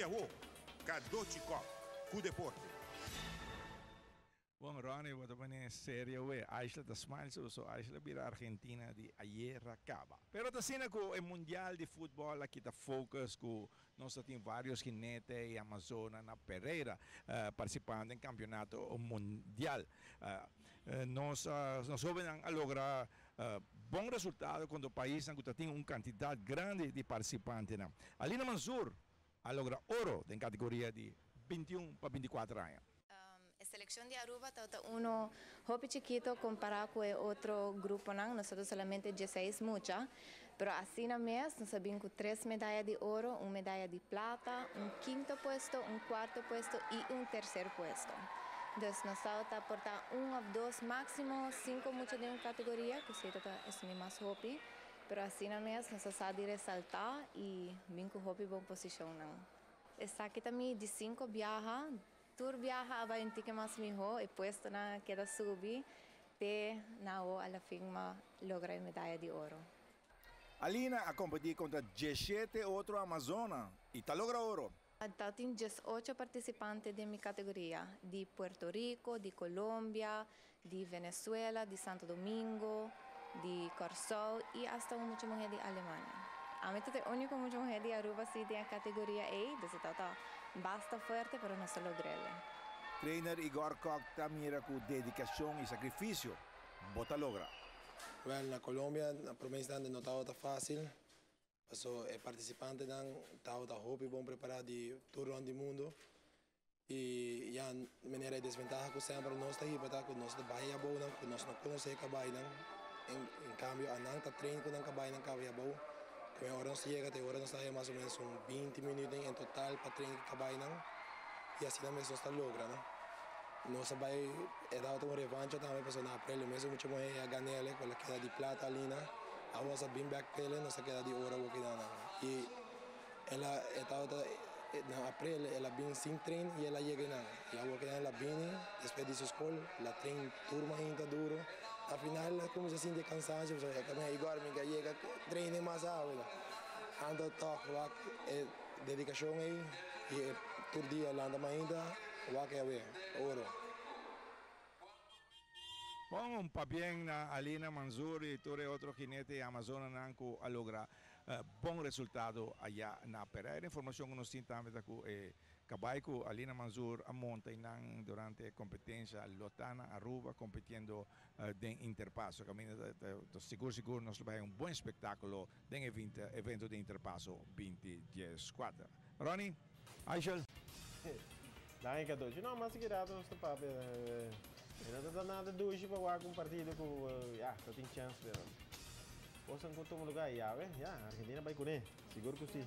Yawo, Kadochikov, ku deporte. Bom, Ronnie, wat op een serie we, eigenlijk de smiles so eigenlijk bij Argentina die ayer acaba. Pero tasina ko el mundial de fútbol aqui tá focus ko nós tem vários jinetes e Amazona na Pereira participando em campeonato mundial. Nós vamos lograr bom resultado quando o país tem uma quantidade grande de participantes. Alina Mansur a lograr ouro em categoria de 21 para 24 anos. La selección de Aruba está uno hobby chiquito comparado con otro grupo, nosotros solamente 16 muchas, pero así en mes nos habíamos 3 medallas de oro, 1 medalla de plata, un quinto puesto, un cuarto puesto y un tercer puesto. Entonces nos está aportando 1 o 2 máximo, 5 muchas de una categoría, que es mi más hobby, pero así en mes nos está de resaltar y vinco hobby buena posición. Está aquí también de 5 viaja. Tour viaja a 20 que más mijo e puesto na queda subir pe na o alla firma logra medalha de oro. Alina a competir contra 17 outro Amazonas e está logra ouro. Tem 18 participantes de minha categoria, de Puerto Rico, de Colômbia, de Venezuela, de Santo Domingo, de Corsol e hasta uma mulher de Alemanha. A mim é a única mulher de Aruba que tem a categoria A, então basta fuerte, pero no se logró. Trainer Igor Koch también con dedicación y sacrificio. Bota logra. Bueno, en Colombia, la provincia no estaba tan fácil. Pasó el participante estaba tan hobby, bom preparado de todo el mundo. Y ya manera de desventaja que siempre no está ahí, pero que nos vaya boa, que nos no conoce caballo. En cambio, andan está treino con caballo en caballo boa. Que ahora nos llega, ahora nos está más o menos 20 minutos en total para treinar caballo. E assim também só está logra, né? Nós vai dar uma revanche também para na aprender mesmo muito bem a ganhar com a queda de plata ali, né? A nossa bem back pele, nossa queda de ouro aqui na. E ela estava na aprender, ela bem sem treino e ela chega na. E a outra ela bem, depois de sua escola, ela treina turma ainda duro. Afinal, como se sente cansaço, é que é igual, me chega treina mais água. Anda toque, dedicação aí e todo dia ela anda ainda, vai ver ouro. Bom, bien na Alina Mansur e todo outro jinete Amazonas nanco a lograr bom resultado allá na Pereira. Informação que nós temos também Caballo, Alina Mansur a monta durante a competência Lotana, Aruba, competindo em Interpasso. Caminho seguro nós vai um bom espetáculo em evento de Interpasso 2014. Ronnie, Aishel. Dai che doce, no, ma si chiarato sto papà. Era nada doce para jogar um partido com, só tem chance, pero. Posso encontrar um lugar aí, Argentina vai com ele, seguro que sim.